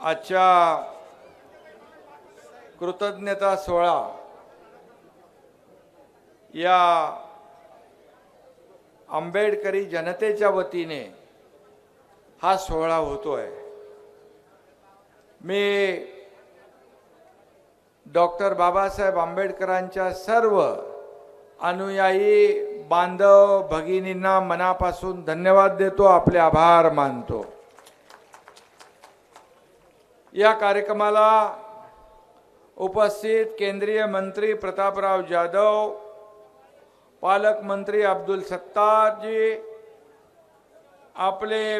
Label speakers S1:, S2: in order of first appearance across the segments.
S1: आजच्या कृतज्ञता सोहळा या आंबेडकरी जनतेच्या वतीने हा सोहळा होतोय। मी डॉक्टर बाबासाहेब आंबेडकरांच्या सर्व अनुयायी बांधव भगिनींना मनापासून धन्यवाद देतो, आपले आभार मानतो। या कार्यक्रमाला उपस्थित केंद्रीय मंत्री प्रतापराव जाधव, पालकमंत्री अब्दुल सत्तार जी, आपले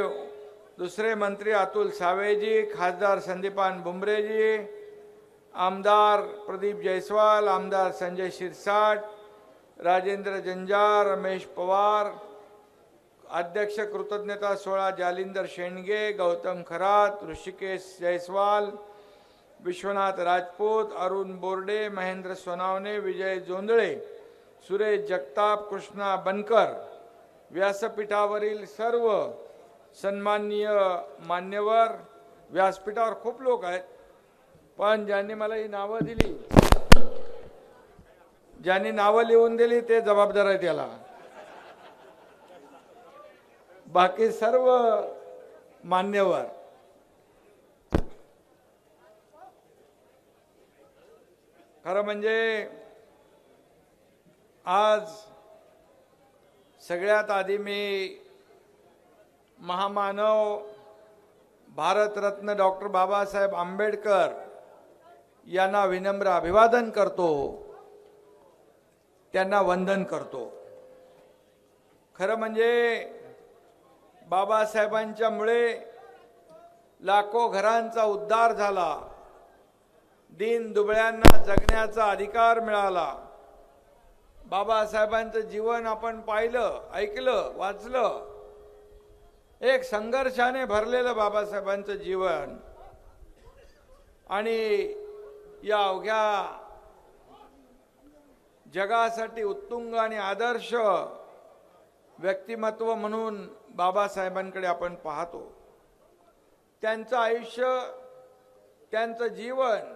S1: दुसरे मंत्री अतुल सावे जी, खासदार संदीपान बुमरे जी, आमदार प्रदीप जयस्वाल, आमदार संजय शिरसाट, राजेंद्र जंजार, रमेश पवार, अध्यक्ष कृतज्ञता सोहळा जालिंदर शेंडगे, गौतम खरात, ऋषिकेश जयस्वाल, विश्वनाथ राजपूत, अरुण बोर्डे, महेंद्र सोनावणे, विजय जोंधळे, सुरेश जगताप, कृष्णा बनकर, व्यासपीठावरील सर्व सन्माननीय मान्यवर, व्यासपीठावर खूप लोक आहेत, पण ज्यांनी मला ही नावं दिली, ज्यांनी नावं लिहून दिली ते जबाबदार आहेत याला। बाकी सर्व मान्यवर, खरं म्हणजे आज सगळ्यात आधी मी महामानव भारतरत्न डॉक्टर बाबासाहेब आंबेडकर यांना विनम्र अभिवादन करतो, त्यांना वंदन करतो। खरं म्हणजे बाबासाहेबांच्यामुळे लाखो घरांचा उद्धार झाला, दीन दुबळ्यांना जगण्याचा अधिकार मिळाला। बाबासाहेबांचं जीवन आपण पाहिलं, ऐकलं, वाचलं, एक संघर्षाने भरलेलं बाबासाहेबांचं जीवन, आणि या अवघ्या जगासाठी उत्तुंग आणि आदर्श व्यक्तिमत्व म्हणून बाबासाहेबांकडे आपण पाहतो। त्यांचं आयुष्य, त्यांचं जीवन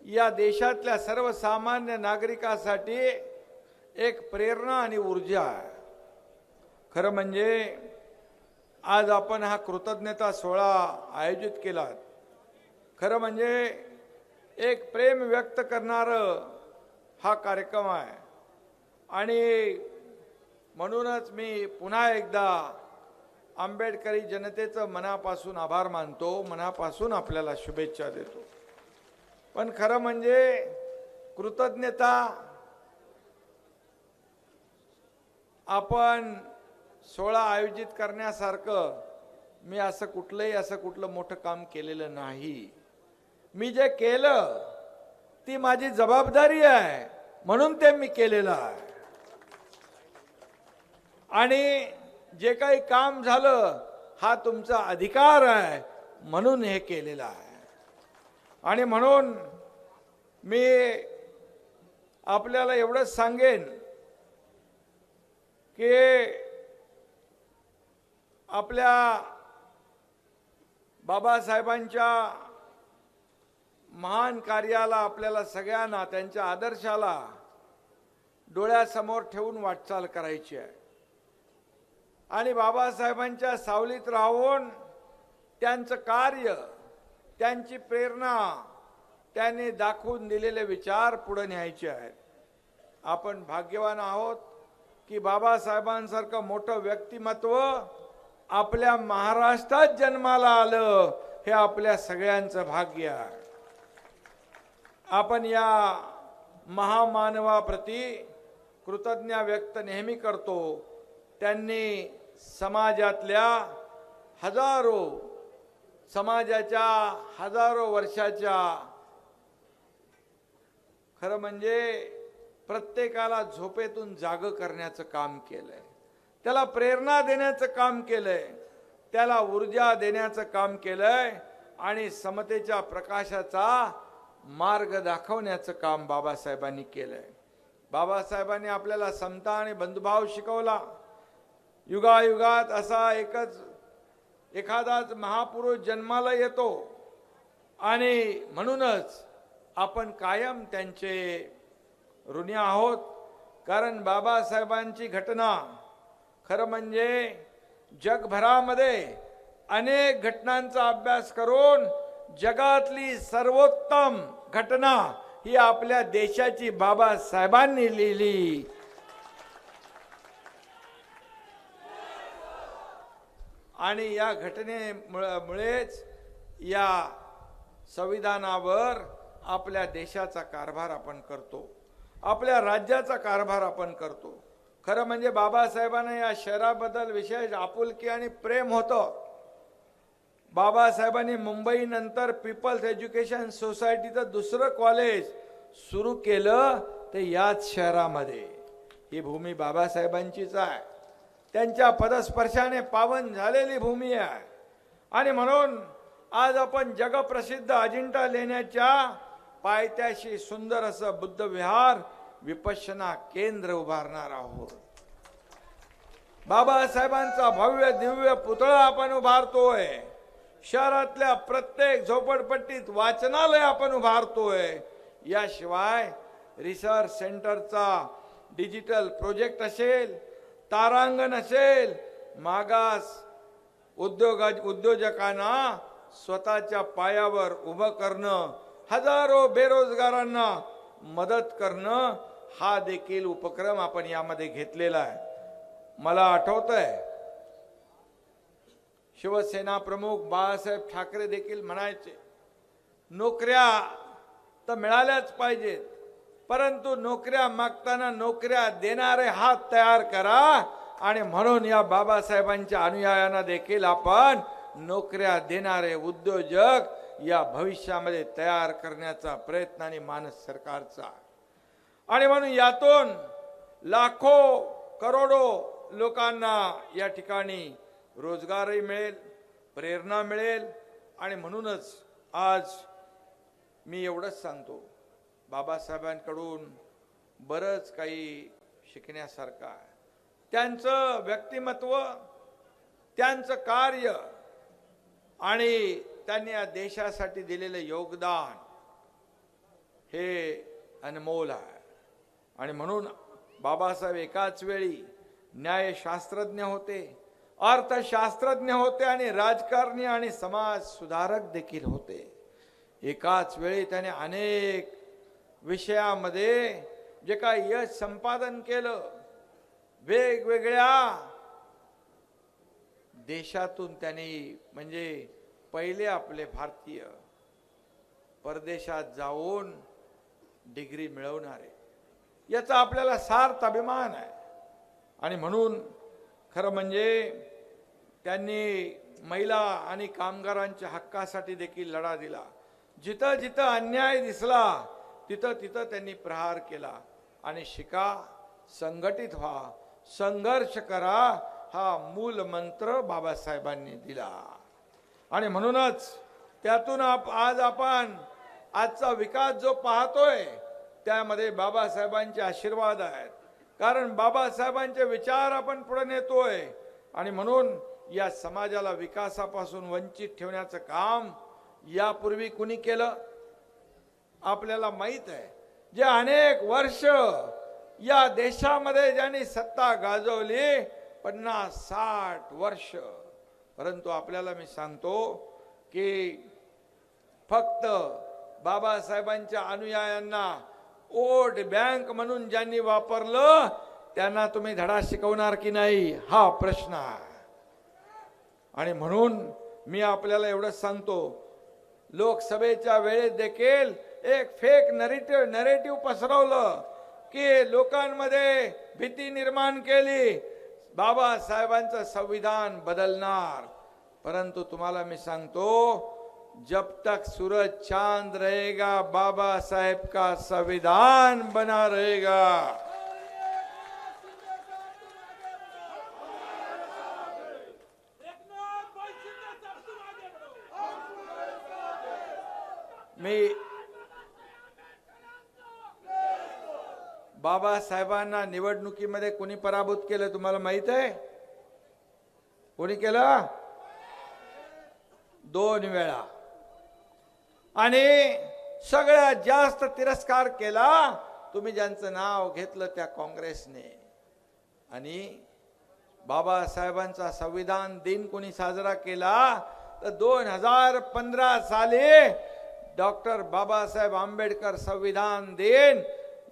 S1: या देशातल्या सर्वसामान्य नागरिकांसाठी एक प्रेरणा आणि ऊर्जा आहे। खरं म्हणजे आज आपण हा कृतज्ञता सोहळा आयोजित केला, खरं म्हणजे एक प्रेम व्यक्त करणारं हा कार्यक्रम आहे, आणि म्हणूनच मी पुन्हा एकदा आंबेडकरी जनतेचं मनापासून आभार मानतो, मनापासून आपल्याला शुभेच्छा देतो। पण खरं म्हणजे कृतज्ञता आपण सोहळा आयोजित करण्यासारखं मी असं कुठलं मोठं काम केलेलं नाही। मी जे केलं ती माझी जबाबदारी आहे म्हणून ते मी केलेलं आहे, आणि जे काही काम झालं हा तुमचा अधिकार आहे म्हणून हे केलेलं आहे। आणि म्हणून मी आपल्याला एवढंच सांगेन की आपल्या बाबासाहेबांच्या महान कार्याला, आपल्याला सगळ्यांना त्यांच्या आदर्शाला डोळ्यासमोर ठेवून वाटचाल करायची आहे, आणि बाबासाहेबांच्या सावलीत राहून त्यांचं कार्य, त्यांची प्रेरणा, त्यांनी दाखवून दिलेले विचार पुढे न्यायचे आहेत। आपण भाग्यवान आहोत की बाबासाहेबांसारखं मोठं व्यक्तिमत्व आपल्या महाराष्ट्रात जन्माला आलं, हे आपल्या सगळ्यांचं भाग्य आहे। आपण या महामानवाप्रती कृतज्ञता व्यक्त नेहमी करतो। त्यांनी समाजातल्या समाजाच्या हजारो वर्षाच्या, खरं म्हणजे प्रत्येकाला झोपेतून जाग करण्याचं काम केलंय, त्याला प्रेरणा देण्याचं काम केलंय, त्याला ऊर्जा देण्याचं काम केलंय, आणि समतेच्या प्रकाशाचा मार्ग दाखवण्याचं काम बाबासाहेबांनी केलंय। बाबासाहेबांनी आपल्याला समता आणि बंधुभाव शिकवला। युगायुगात असा एखादाच महापुरुष जन्माला येतो आणि म्हणूनच आपण कायम त्यांचे ऋणी आहोत. कारण बाबासाहेबांची घटना खरं म्हणजे जगभरामध्ये अनेक घटनांचा अभ्यास करून जगातली सर्वोत्तम घटना ही आपल्या देशाची बाबासाहेबांनी लिहिली. आणि या घटनेमुळेच या संविधानावर आपल्या देशाचा कारभार आपण करतो, आपल्या राज्याचा कारभार आपण करतो. खरं म्हणजे बाबासाहेबांना या शहराबद्दल विशेष आपुलकी आणि प्रेम होतं. बाबासाहेबांनी मुंबईनंतर पीपल्स एज्युकेशन सोसायटीचं दुसरं कॉलेज सुरू केलं ते याच शहरामध्ये. ही भूमी बाबासाहेबांचीच आहे, त्यांच्या पदस्पर्शाने पावन झालेली भूमी आहे. आणि म्हणून आज आपण जगप्रसिद्ध अजिंठा लेण्याच्या पायथ्याशी सुंदर असं बुद्ध विहार विपश्यना केंद्र उभारणार आहोत. बाबासाहेबांचा भव्य दिव्य पुतळा आपण उभारतोय. शहरातल्या प्रत्येक झोपडपट्टीत वाचनालय आपण उभारतोय. याशिवाय रिसर्च सेंटरचा डिजिटल प्रोजेक्ट असेल, तारांगण असेल, मागास उद्योजकांना स्वतःच्या पायावर उभं करणं, हजारो बेरोजगारांना मदत करणं, हा देखील उपक्रम आपण यामध्ये घेतलेला आहे. मला आठवतंय शिवसेना प्रमुख बाळासाहेब ठाकरे देखील म्हणायचे, नोकऱ्या तर मिळाल्याच पाहिजेत, परंतु नोकऱ्या मागताना नोकऱ्या देणारे हात तयार करा. आणि म्हणून या बाबासाहेबांच्या अनुयायांना देखील आपण नोकऱ्या देणारे उद्योजक या भविष्यामध्ये तयार करण्याचा प्रयत्न आणि मानस सरकारचा. आणि म्हणून यातून लाखो करोडो लोकांना या ठिकाणी रोजगारही मिळेल, प्रेरणा मिळेल. आणि म्हणूनच आज मी एवढंच सांगतो, बाबासाहेबांकडून बरंच काही शिकण्यासारखं आहे. त्यांचं व्यक्तिमत्व, त्यांचं कार्य आणि त्यांनी या देशासाठी दिलेले योगदान हे अनमोल आहे. आणि म्हणून बाबासाहेब एकाच वेळी न्यायशास्त्रज्ञ होते, अर्थशास्त्रज्ञ होते आणि राजकारणी आणि समाज सुधारक देखील होते. एकाच वेळी त्याने अनेक विषयामध्ये जे काही यश संपादन केलं, वेगवेगळ्या देशातून त्यांनी म्हणजे पहिले आपले भारतीय परदेशात जाऊन डिग्री मिळवणारे, याचा आपल्याला सार्थ अभिमान आहे. आणि म्हणून खरं म्हणजे त्यांनी महिला आणि कामगारांच्या हक्कासाठी देखील लढा दिला. जिथं जिथं अन्याय दिसला तिथं तिथं त्यांनी प्रहार केला. आणि शिका, संघटित व्हा, संघर्ष करा, हा मूल मंत्र बाबासाहेबांनी दिला. आणि म्हणूनच त्यातून आज आपण आजचा विकास जो पाहतोय त्यामध्ये बाबासाहेबांचे आशीर्वाद आहेत. कारण बाबासाहेबांचे विचार आपण पुढे नेतोय. आणि म्हणून या समाजाला विकासापासून वंचित ठेवण्याचं काम यापूर्वी कुणी केलं आपल्याला माहित आहे. जे अनेक वर्ष या देशामध्ये ज्यांनी सत्ता गाजवली, 50-60 वर्ष. परंतु आपल्याला मी सांगतो की फक्त बाबासाहेबांच्या अनुयायांना वोट बँक म्हणून ज्यांनी वापरलं त्यांना तुम्ही धडा शिकवणार की नाही, हा प्रश्न आहे. आणि म्हणून मी आपल्याला एवढंच सांगतो, लोकसभेच्या वेळेत देखील एक फेक नरेटिव्ह पसरवलं की लोकांमध्ये भीती निर्माण केली, बाबासाहेबांचं संविधान बदलणार. परंतु तुम्हाला मी सांगतो, जब तक सूरज चांद रहेगा बाबा साहेब का संविधान बना रहेगा. मी बाबासाहेबांना निवडणुकीमध्ये कोणी पराभूत केलं तुम्हाला माहित आहे? कोणी केलं? 2 वेळा. आणि सगळ्यात जास्त तिरस्कार केला तुम्ही ज्यांचं नाव घेतलं त्या काँग्रेसने. आणि बाबासाहेबांचा संविधान दिन कोणी साजरा केला तर 2015 साली डॉक्टर बाबासाहेब आंबेडकर संविधान दिन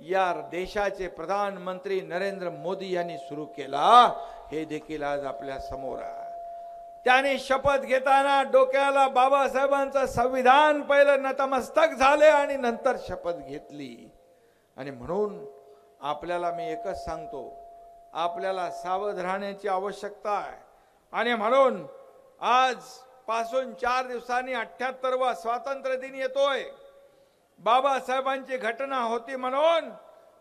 S1: या देशाचे प्रधानमंत्री नरेंद्र मोदी यांनी सुरू केला. हे देखील आज आपल्या समोर आहे. त्याने शपथ घेताना डोक्याला बाबासाहेबांचं संविधान पहिलं नतमस्तक झाले आणि नंतर शपथ घेतली. आणि म्हणून आपल्याला मी एकच सांगतो, आपल्याला सावध राहण्याची आवश्यकता आहे. आणि म्हणून आज पासून 4 दिवसांनी 78वा स्वातंत्र्य दिन येतोय. बाबासाहेबांची घटना होती म्हणून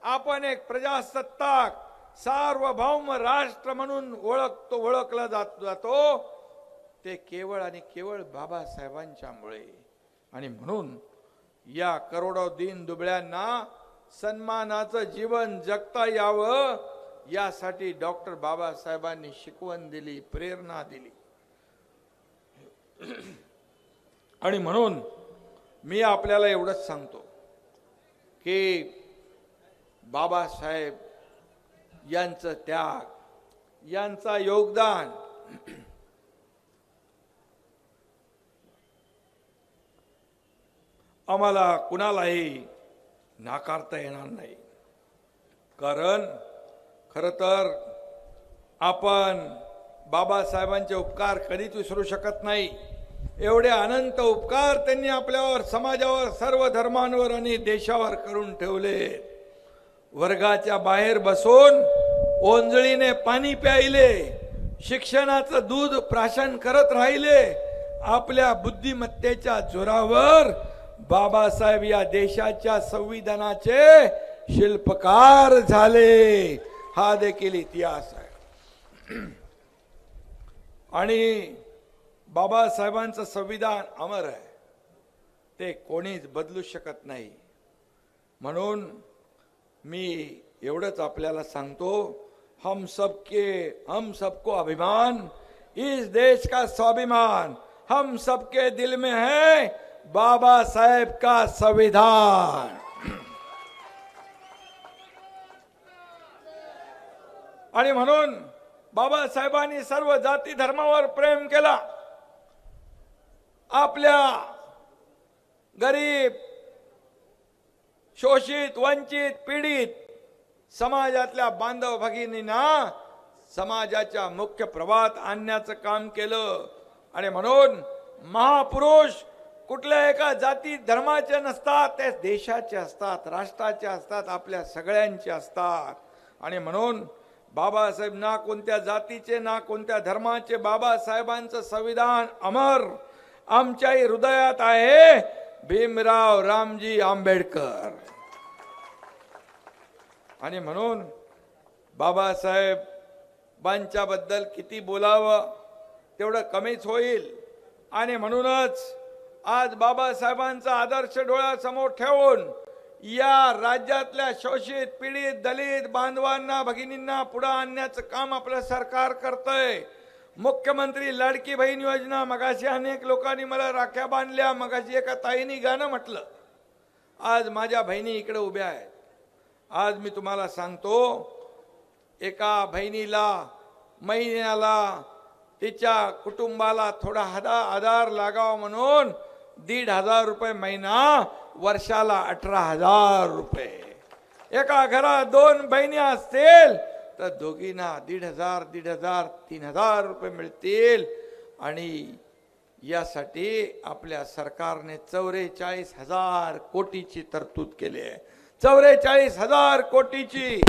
S1: आपण एक प्रजासत्ताक सार्वभौम राष्ट्र म्हणून ओळखला जातो ते केवळ आणि केवळ बाबासाहेबांच्यामुळे. आणि म्हणून या करोडो दीन दुबळ्यांना सन्मानाचं जीवन जगता यावं यासाठी डॉक्टर बाबासाहेबांनी शिकवण दिली, प्रेरणा दिली. आणि म्हणून मी आपल्याला एवढंच सांगतो की बाबासाहेब यांचं त्याग, यांचा योगदान आम्हाला कुणालाही नाकारता येणार नाही. कारण खरं तर आपण बाबासाहेबांचे उपकार कधीच विसरू शकत नाही. एवढे अनंत उपकार त्यांनी आपल्यावर, समाजावर, सर्व धर्मांवर आणि देशावर करून ठेवले. वर्गाच्या बाहेर बसून ओंजळीने पाणी प्यायले, शिक्षणाचं दूध प्राशन करत राहिले. आपल्या बुद्धिमत्तेच्या जोरावर बाबासाहेब या देशाच्या संविधानाचे शिल्पकार झाले. हा देखील इतिहास आहे. आणि बाबासाहेबांचं संविधान अमर आहे, ते कोणीच बदलू शकत नाही. म्हणून मी एवढंच आपल्याला सांगतो, हम सबको अभिमान, इस देश का स्वाभिमान, हम सबके दिल में है बाबा साहेब का संविधान. आणि म्हणून बाबासाहेबांनी सर्व जाती धर्मावर प्रेम केला. आपल्या गरीब, शोषित, वंचित, पीडित समाजातल्या बांधव भगिनींना समाजाच्या मुख्य प्रवाहात आणण्याचं काम केलं. आणि म्हणून महापुरुष कुठल्या एका जाती धर्माचे नसतात, ते देशाचे असतात, राष्ट्राचे असतात, आपल्या सगळ्यांचे असतात. आणि म्हणून बाबासाहेब ना कोणत्या जातीचे ना कोणत्या धर्माचे, बाबासाहेबांचं संविधान अमर आमच्याही हृदयात आहे. भीमराव रामजी आंबेडकर. आणि म्हणून बाबासाहेबांच्या बद्दल किती बोलावं तेवढं कमीच होईल. आणि म्हणूनच आज बाबासाहेबांचा आदर्श डोळ्यासमोर ठेवून या राज्यातल्या शोषित, पीडित, दलित बांधवांना, भगिनींना पुढे आणण्याचं काम आपलं सरकार करतंय. मुख्यमंत्री लाडकी बहीण योजना, मगाशी अनेक लोकांनी मला राख्या बांधल्या, मगाशी एका ताईनी गाणं म्हटलं. आज माझ्या बहिणी इकडे उभ्या आहेत. आज मी तुम्हाला सांगतो, एका बहिणीला महिन्याला तिच्या कुटुंबाला थोडा आधार लागावा म्हणून 1,500 रुपये महिना, वर्षाला 18,000 रुपये. एका घरात 2 बहिणी असतील तर दोघींना 1,500, 1,500, 3,000 रुपये मिळतील. आणि यासाठी आपल्या सरकारने 44,000 कोटीची तरतूद केली आहे. 44,000 कोटीची.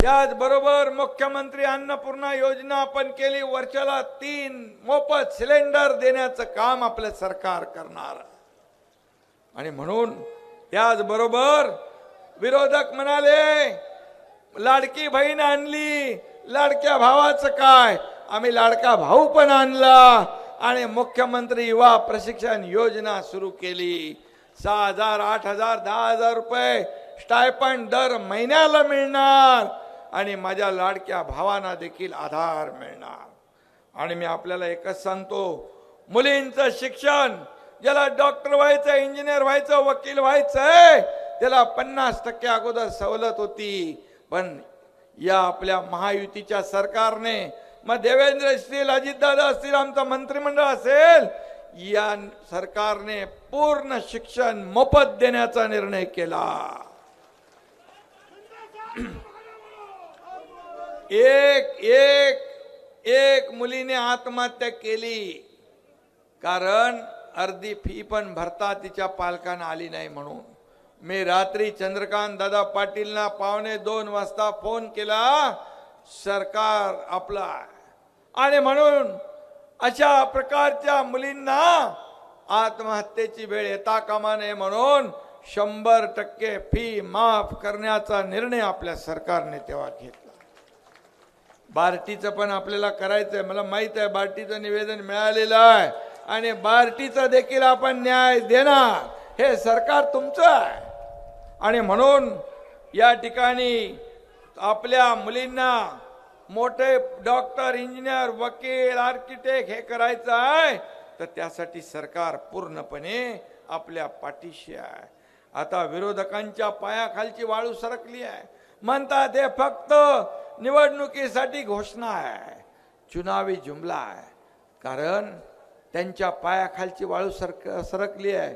S1: त्याचबरोबर मुख्यमंत्री अन्नपूर्णा योजना आपण केली. वर्षाला 3 मोफत सिलेंडर देण्याचं काम आपलं सरकार करणार. आणि म्हणून त्याचबरोबर विरोधक म्हणाले लाडकी बहीण आणली, लाडक्या भावाचं काय? आम्ही लाडका भाऊ पण आणला. आणि मुख्यमंत्री युवा प्रशिक्षण योजना सुरू केली. 6,000, 8,000, 10,000 रुपये स्टायपंड दर महिन्याला मिळणार. आणि माझ्या लाडक्या भावांना देखील आधार मिळणार. आणि मी आपल्याला एकच सांगतो, मुलींचं शिक्षण ज्याला डॉक्टर व्हायचं, इंजिनियर व्हायचं, वकील व्हायचंय, त्याला 50% अगोदर सवलत होती. पण या आपल्या महायुतीच्या सरकारने, मग देवेंद्र असतील, अजितदादा असतील, आमचं मंत्रिमंडळ असेल, या सरकारने पूर्ण शिक्षण मोफत देण्याचा निर्णय केला. एक मुलीने आत्महत्या केली कारण अर्धी फी पण भरता तिच्या पालकांना आली नाही म्हणून. मी रात्री चंद्रकांत दादा पाटीलना 1:45 वाजता फोन केला, सरकार आपला आणि म्हणून अशा प्रकारच्या मुलींना आत्महत्येची वेळ येता कामा नये म्हणून 100% फी माफ करण्याचा निर्णय आपल्या सरकारने तेव्हा घेतला. बार्टीचं पण आपल्याला करायचंय. मला माहित आहे बार्टीचं निवेदन मिळालेलं आहे आणि बार्टीचा देखील आपण न्याय देणार. हे सरकार तुमचं आहे आणि म्हणून या ठिकाणी आपल्या मुलींना मोठे डॉक्टर, इंजिनियर, वकील, आर्किटेक्ट हे करायचं आहे तर त्यासाठी सरकार पूर्णपणे आपल्या पाठीशी आहे. आता विरोधकांच्या पायाखालची वाळू सरकली आहे. म्हणतात हे फक्त निवडणुकीसाठी घोषणा आहे, चुनावी जुमला आहे. कारण त्यांच्या पायाखालची वाळू सरकली आहे.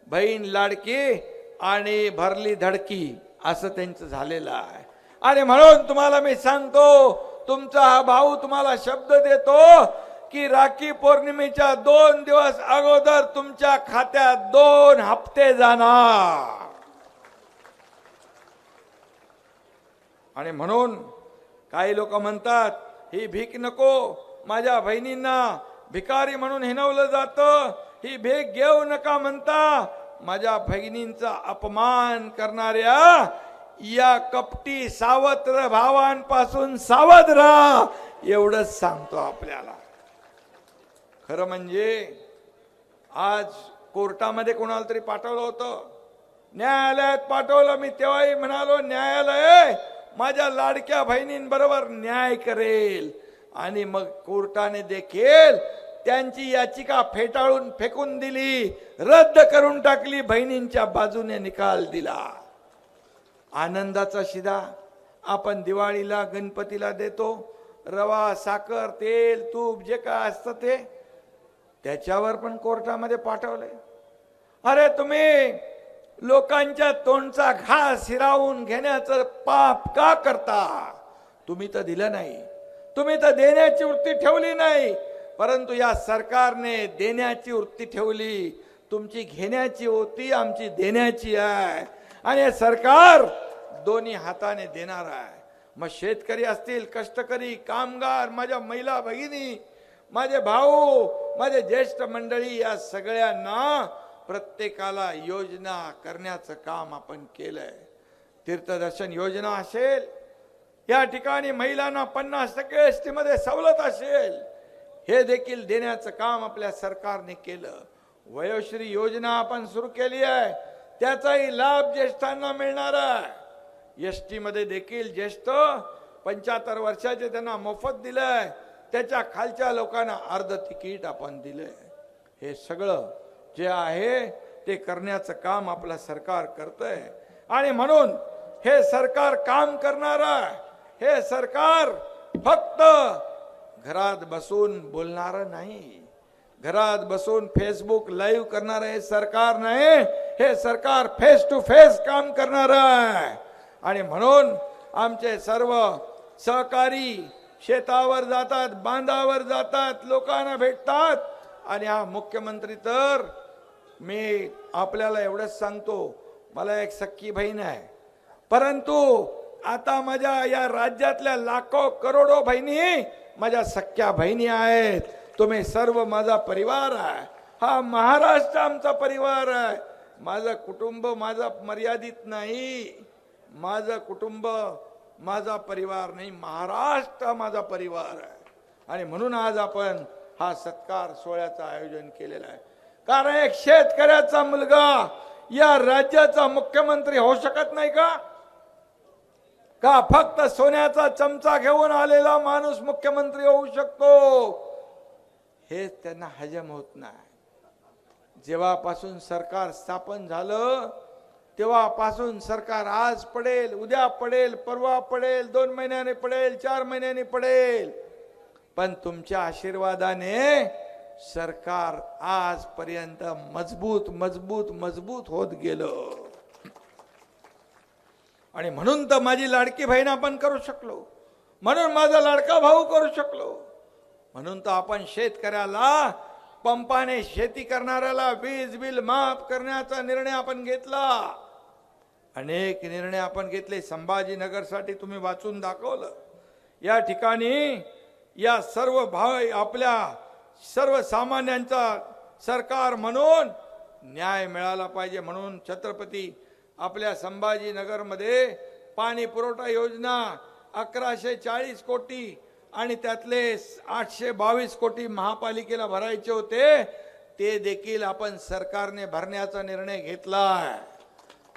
S1: बहीण लाडकी आणि भरली धडकी असं त्यांचं झालेलं आहे. आणि म्हणून तुम्हाला मी सांगतो, तुमचा हा भाऊ तुम्हाला शब्द देतो की राखी पौर्णिमेच्या 2 दिवस अगोदर तुमच्या खात्यात 2 हप्ते जाणार. आणि म्हणून काही लोक म्हणतात ही भीक नको, माझ्या बहिणींना भिकारी म्हणून हिणवलं जातं, ही भीक घेऊ नका म्हणता. माझ्या बहिणींचा अपमान करणाऱ्या या कपटी सावत्र भावांपासून सावध राहा, एवढंच सांगतो आपल्याला. खरं म्हणजे आज कोर्टामध्ये कोणाला तरी पाठवलं होतं, न्यायालयात पाठवलं. मी तेव्हाही म्हणालो न्यायालय माझ्या लाडक्या बहिणींबरोबर न्याय करेल. आणि मग कोर्टाने देखील त्यांची याचिका फेटाळून फेकून दिली, रद्द करून टाकली, बहिणींच्या बाजूने निकाल दिला. आनंदाचा शिदा आपण दिवाळीला गणपतीला देतो, रवा, साखर, तेल, तूप जे काय असतं ते, त्याच्यावर पण कोर्टामध्ये पाठवलंय. अरे तुम्ही लोकांच्या तोंडचा घास हिरावून घेण्याचं पाप का करता? तुम्ही तर दिलं नाही, तुम्ही तर देण्याची वृत्ती ठेवली नाही, परंतु या सरकारने देण्याची वृत्ती ठेवली. तुमची घेण्याची होती, आमची देण्याची आहे. आणि हे सरकार दोन्ही हाताने देणार आहे. मग शेतकरी असतील, कष्टकरी, कामगार, माझ्या महिला भगिनी, माझे भाऊ, माझे ज्येष्ठ मंडळी, या सगळ्यांना प्रत्येकाला योजना करण्याचं काम आपण केलंय. तीर्थदर्शन योजना असेल, या ठिकाणी महिलांना 50% एसटी मध्ये सवलत असेल, हे देखील देण्याचं काम आपल्या सरकारने केलं. वयोश्री योजना आपण सुरू केली आहे, त्याचाही लाभ ज्येष्ठांना मिळणार आहे. एसटी मध्ये देखील ज्येष्ठ 75 वर्षाचे त्यांना मोफत दिलंय, त्याच्या खालच्या लोकांना अर्ध तिकीट आपण दिलंय. हे सगळं जे आहे ते करण्याचं काम आपलं सरकार करतंय. आणि म्हणून हे सरकार काम करणार आहे. हे सरकार फक्त घरात बसून बोलणार नाही, घरात बसून फेसबुक लाईव्ह करणार हे सरकार नाही. हे सरकार फेस टू फेस काम करणार आहे. आणि म्हणून आमचे सर्व सहकारी शेतावर जातात, बांधावर जातात, लोकांना भेटतात. आणि हा मुख्यमंत्री तर मी आपल्याला एवढंच सांगतो, मला एक सख्खी बहीण आहे, परंतु आता माझ्या या राज्यातल्या लाखो करोडो बहिणी माझ्या सख्या बहिणी आहेत. तुम्ही सर्व माझा परिवार आहे. हा महाराष्ट्र आमचा परिवार आहे. माझं कुटुंब माझं मर्यादित नाही, माझं कुटुंब माझा परिवार नाही, महाराष्ट्र माझा परिवार आहे. आणि म्हणून आज आपण हा सत्कार सोहळ्याचं आयोजन केलेलं आहे. कारण एक शेतकऱ्याचा मुलगा या राज्याचा मुख्यमंत्री होऊ शकत नाही का? का फक्त सोन्याचा चमचा घेऊन आलेला माणूस मुख्यमंत्री होऊ शकतो? हे त्यांना हजम होत नाही. जेव्हापासून सरकार स्थापन झालं तेव्हापासून सरकार आज पडेल, उद्या पडेल, परवा पडेल, 2 महिन्याने पडेल, 4 महिन्याने पडेल, पण तुमच्या आशीर्वादाने सरकार आजपर्यंत मजबूत मजबूत मजबूत होत गेलं. आणि म्हणून तर माझी लाडकी बहीण आपण करू शकलो, म्हणून माझा लाडका भाऊ करू शकलो, म्हणून तर आपण शेतकऱ्याला, पंपाने शेती करणाऱ्याला वीज बिल माफ करण्याचा निर्णय आपण घेतला. अनेक निर्णय आपण घेतले. संभाजीनगरसाठी तुम्ही वाचून दाखवलं. या ठिकाणी या सर्व आपल्या सर्वसामान्यांचा सरकार म्हणून न्याय मिळाला पाहिजे, म्हणून छत्रपती आपल्या संभाजीनगरमध्ये पाणी पुरवठा योजना 1140 कोटी आणि त्यातले 822 कोटी महापालिकेला भरायचे होते, ते देखील आपण सरकारने भरण्याचा निर्णय घेतला.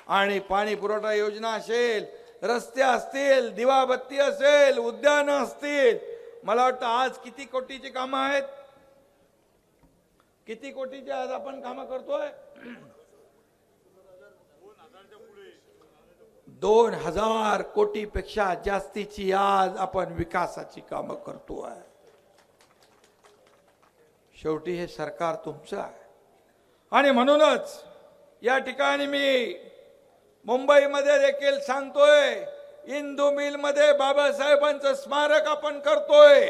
S1: आणि पाणी पुरवठा योजना असेल, रस्ते असतील, दिवाबत्ती असेल, उद्यान असतील, मला वाटतं आज किती कोटीची कामं आहेत, किती कोटीची आज आपण कामं करतोय? 2000 कोटीपेक्षा जास्तीची आज आपण विकासाची कामं करतोय. शेवटी हे सरकार तुमचं आहे. आणि म्हणूनच या ठिकाणी मी मुंबईमध्ये देखील सांगतोय, इंदू मिल मध्ये बाबासाहेबांचं स्मारक आपण करतोय.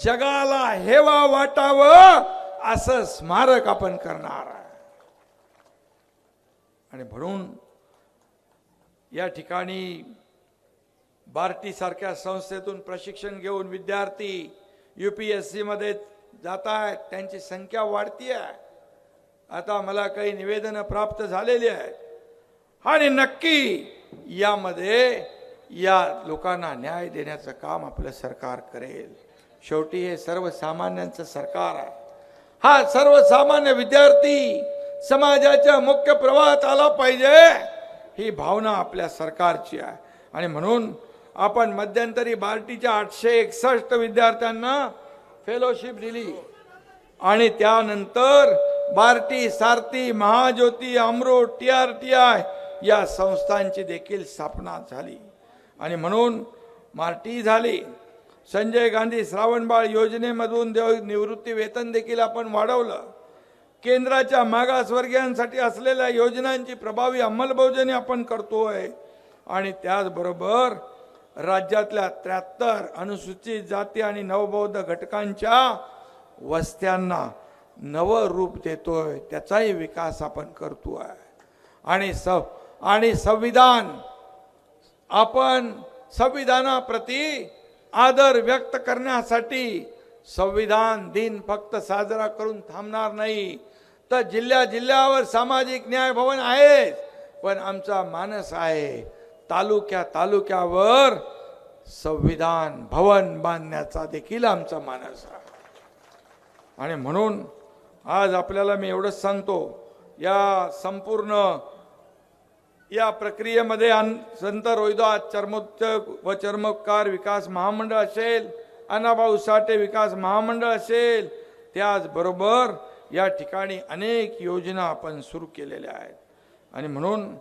S1: जगाला हेवा वाटावं असं स्मारक आपण करणार आहे. आणि म्हणून या ठिकाणी बार्टी सारख्या संस्थेतून प्रशिक्षण घेऊन विद्यार्थी UPSC मध्ये जात आहेत, त्यांची संख्या वाढती आहे. आता मला काही निवेदनं प्राप्त झालेली आहेत आणि नक्की यामध्ये या लोकांना न्याय देण्याचं काम आपलं सरकार करेल. शेवटी हे सर्वसामान्यांचं सरकार आहे. हा सर्वसामान्य विद्यार्थी समाजाच्या मुख्य प्रवाहात आला पाहिजे, ही भावना आपल्या सरकारची आहे. आणि म्हणून आपण मध्यंतरी बार्टीच्या 861 विद्यार्थ्यांना फेलोशिप दिली आणि त्यानंतर बार्टी, सारथी, महाज्योती, अमृत, TRTI या संस्थांची देखील स्थापना झाली. आणि म्हणून मार्टी झाली. संजय गांधी श्रावणबाळ योजनेमधून निवृत्ती वेतन देखील आपण वाढवलं. केंद्राच्या मागासवर्गीयांसाठी असलेल्या योजनांची प्रभावी अंमलबजावणी आपण करतोय. आणि त्याचबरोबर राज्यातल्या 73 अनुसूचित जाती आणि नवबौद्ध घटकांच्या वस्त्यांना नवं रूप देतोय, त्याचाही विकास आपण करतोय. आणि संविधान, आपण संविधानाप्रती आदर व्यक्त करण्यासाठी संविधान दिन फक्त साजरा करून थांबणार नाही, तर जिल्ह्यावर सामाजिक न्याय भवन आहे, पण आमचा मानस आहे तालुक्यावर संविधान भवन बांधण्याचा देखील आमचा मानस आहे. आणि म्हणून आज आपल्याला मी एवढंच सांगतो, या संपूर्ण या प्रक्रियेमध्ये संत रोहिदास चर्मोद्योग व चर्मकार विकास महामंडळ असेल, अण्णाभाऊ साठे विकास महामंडळ असेल, त्याचबरोबर या ठिकाणी अनेक योजना आपण सुरू केलेल्या आहेत. आणि म्हणून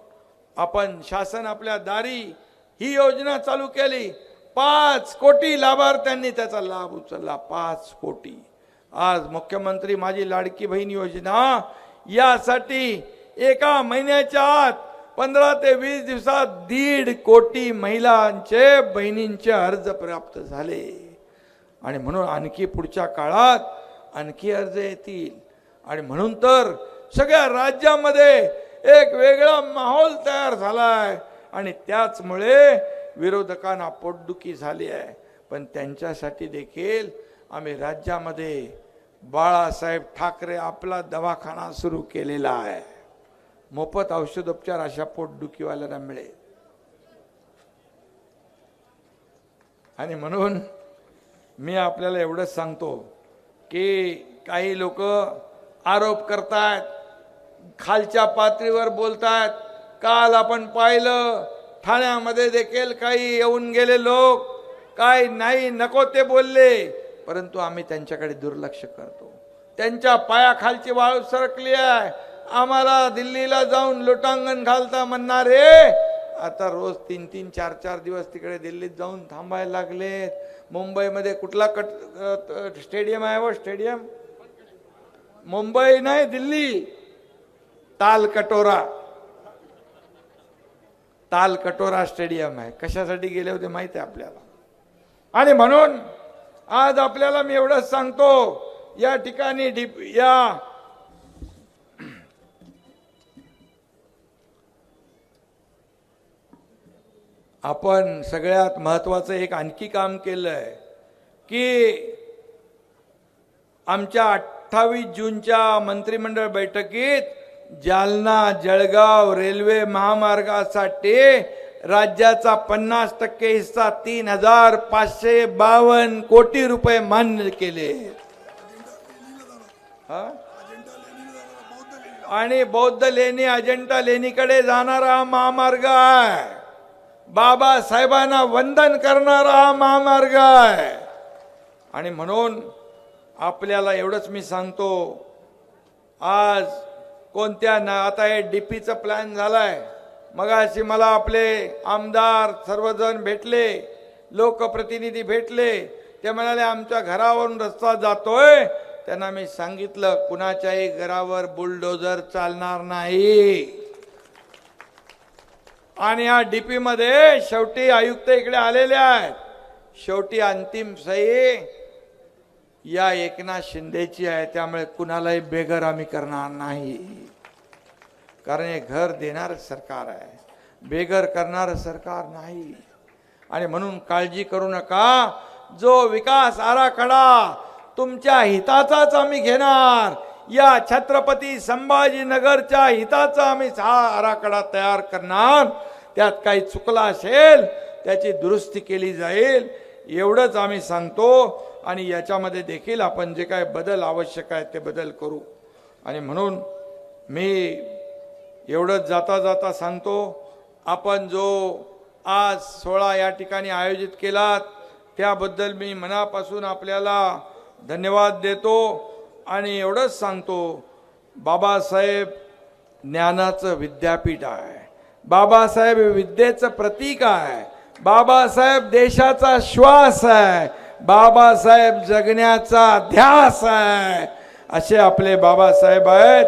S1: आपण शासन आपल्या दारी ही योजना चालू केली. 5 कोटी लाभार्थ्यांनी त्याचा लाभ उचलला. 5 कोटी. आज मुख्यमंत्री माझी लाडकी बहीण योजना यासाठी एका महिन्याच्या आत 15 ते 20 दिवसात 1.5 कोटी महिलांचे, बहिणींचे अर्ज प्राप्त झाले. आणि म्हणून आणखी पुढच्या काळात आणखी अर्ज येतील. आणि म्हणून तर सगळ्या राज्यामध्ये एक वेगळा माहोल तयार झालाय. आणि त्याचमुळे विरोधकांना पोटदुखी झाली आहे. पण त्यांच्यासाठी देखील आम्ही राज्यामध्ये बाळासाहेब ठाकरे आपला दवाखाना सुरू केलेला आहे. मोफत औषधोपचार अशा पोटदुखीवाल्यांना मिळेल. आणि म्हणून मी आपल्याला एवढंच सांगतो की काही लोक आरोप करतात, खालच्या पातळीवर बोलतात. काल आपण पाहिलं ठाण्यामध्ये देखील काही येऊन गेले लोक काय नाही नको ते बोलले, परंतु आम्ही त्यांच्याकडे दुर्लक्ष करतो. त्यांच्या पायाखालची वाळू सरकली आहे. आम्हाला दिल्लीला जाऊन लोटांगण घालता म्हणणारे आता रोज 3-3, 4-4 दिवस तिकडे दिल्लीत जाऊन थांबायला लागलेत. मुंबईमध्ये कुठला स्टेडियम आहे व स्टेडियम? मुंबई नाही, दिल्ली. तालकटोरा स्टेडियम आहे. कशासाठी गेले होते माहिती आहे आपल्याला. आणि म्हणून आज आपल्याला मी एवढंच सांगतो, या ठिकाणी आपण सगळ्यात महत्त्वाचं एक आणखी काम केलंय की आमच्या 28 जूनच्या मंत्रिमंडळ बैठकीत जालना जळगाव रेल्वे महामार्गासाठी राज्याचा 50% हिस्सा 3,552 कोटी रुपये मान्य केले. आणि बौद्ध लेणी अजिंठा लेणीकडे जाणारा हा महामार्ग आहे. बाबासाहेबांना वंदन करणारा हा महामार्ग आहे. आणि म्हणून आपल्याला एवढंच मी सांगतो, आज आता हे डीपीचा प्लॅन झालाय. मगाशी मला आपले आमदार सर्वजण भेटले, लोकप्रतिनिधी भेटले. ते म्हणाले आमच्या घरावरून रस्ता जातोय. त्यांना मी सांगितलं कुणाच्याही घरावर बुलडोजर चालणार नाही. आणि या डीपी मध्ये शेवटी आयुक्त इकडे आलेले आहेत. शेवटी अंतिम सही या एकनाथ शिंदेची आहे. त्यामुळे कुणालाही बेघर आम्ही करणार नाही. कारण हे घर देणारं सरकार आहे, बेघर करणारं सरकार नाही. आणि म्हणून काळजी करू नका. जो विकास आराखडा तुमच्या हिताचाच आम्ही घेणार, या छत्रपती संभाजीनगरच्या हिताचा आम्ही हा आराखडा तयार करणार. त्यात काही चुकला असेल त्याची दुरुस्ती केली जाईल, एवढंच आम्ही सांगतो. आणि याच्यामध्ये देखील आपण जे काय बदल आवश्यक आहेत ते बदल करू. आणि म्हणून मी एवढंच जाता जाता सांगतो, आपण जो आज 16 या ठिकाणी आयोजित केलात त्याबद्दल मी मनापासून आपल्याला धन्यवाद देतो. आणि एवढंच सांगतो, बाबासाहेब ज्ञानाचं विद्यापीठ आहे, बाबासाहेब विद्येचं प्रतीक आहे, बाबासाहेब देशाचा श्वास आहे, बाबासाहेब जगण्याचा ध्यास आहे. असे आपले बाबासाहेब आहेत.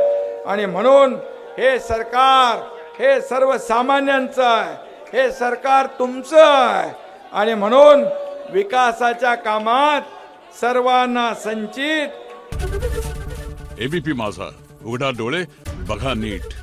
S1: आणि म्हणून हे सरकार हे सर्वसामान्यांचं आहे, हे सरकार तुमचं आहे. आणि म्हणून विकासाच्या कामात सर्वांना संचित.
S2: एबीपी माझा, उघडा डोळे बघा नीट.